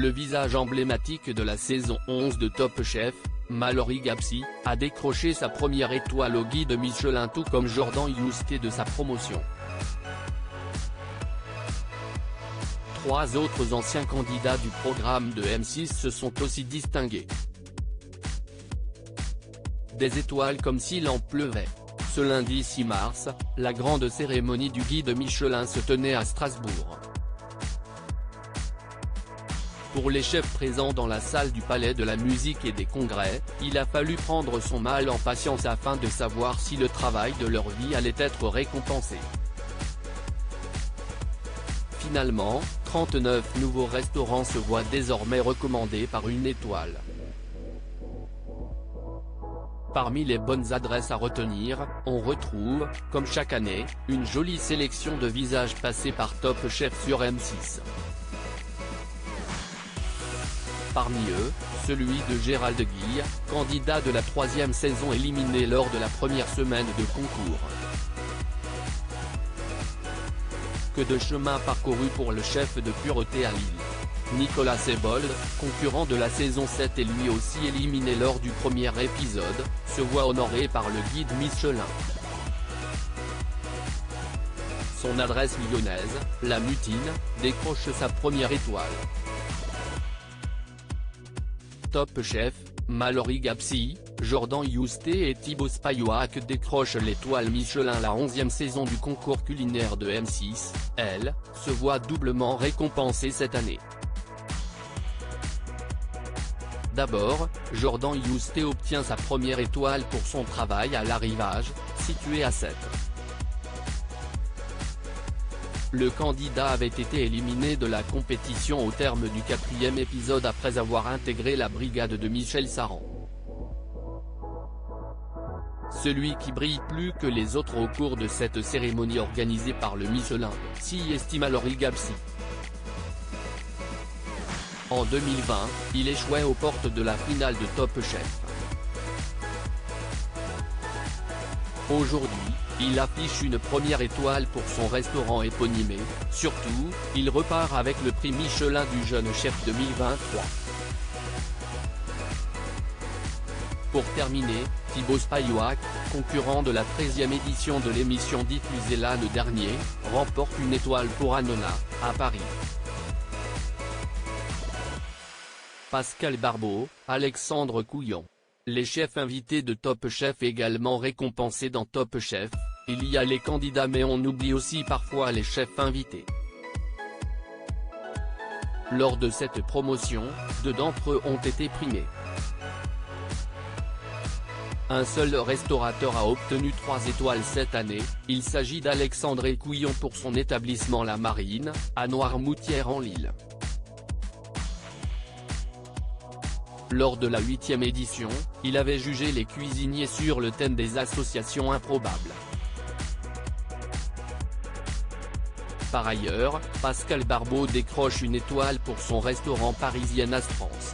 le visage emblématique de la saison 11 de Top Chef, Mallory Gapsy, a décroché sa première étoile au guide Michelin tout comme Jordan Yousté de sa promotion. 3 autres anciens candidats du programme de M6 se sont aussi distingués. Des étoiles comme s'il en pleuvait. Ce lundi 6 mars, la grande cérémonie du guide Michelin se tenait à Strasbourg. Pour les chefs présents dans la salle du Palais de la Musique et des Congrès, il a fallu prendre son mal en patience afin de savoir si le travail de leur vie allait être récompensé. Finalement, 39 nouveaux restaurants se voient désormais recommandés par une étoile. Parmi les bonnes adresses à retenir, on retrouve, comme chaque année, une jolie sélection de visages passés par Top Chef sur M6. Parmi eux, celui de Gérald Guy, candidat de la 3e saison éliminé lors de la première semaine de concours. Que de chemin parcouru pour le chef de pureté à Lille. Nicolas Sebold, concurrent de la saison 7 et lui aussi éliminé lors du premier épisode, se voit honoré par le guide Michelin. Son adresse lyonnaise, La Mutine, décroche sa première étoile. Top Chef, Mallory Gapsy, Jordan Yousté et Thibaut Spayouak décrochent l'étoile Michelin. La 11e saison du concours culinaire de M6, elle, se voit doublement récompensée cette année. D'abord, Jordan Yousté obtient sa première étoile pour son travail à l'Arrivage, situé à Sète. Le candidat avait été éliminé de la compétition au terme du 4e épisode après avoir intégré la brigade de Michel Saran. Celui qui brille plus que les autres au cours de cette cérémonie organisée par le Michelin, s'y estime Mallory Gapsy. En 2020, il échouait aux portes de la finale de Top Chef. Aujourd'hui, il affiche une première étoile pour son restaurant éponymé, surtout, il repart avec le prix Michelin du jeune chef 2023. Pour terminer, Thibaut Spayouak, concurrent de la 13e édition de l'émission diffusée l'année dernière, remporte une étoile pour Hanouna, à Paris. Pascal Barbeau, Alexandre Couillon. Les chefs invités de Top Chef également récompensés dans Top Chef, il y a les candidats mais on oublie aussi parfois les chefs invités. Lors de cette promotion, 2 d'entre eux ont été primés. Un seul restaurateur a obtenu 3 étoiles cette année, il s'agit d'Alexandre Couillon pour son établissement La Marine, à Noirmoutière en Lille. Lors de la 8e édition, il avait jugé les cuisiniers sur le thème des associations improbables. Par ailleurs, Pascal Barbeau décroche une étoile pour son restaurant parisien Astrance.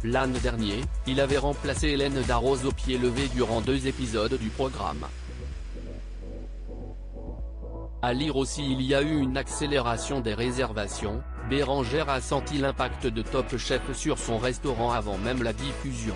L'année dernière, il avait remplacé Hélène Darroze au pied levé durant 2 épisodes du programme. À lire aussi il y a eu une accélération des réservations, Bérangère a senti l'impact de Top Chef sur son restaurant avant même la diffusion.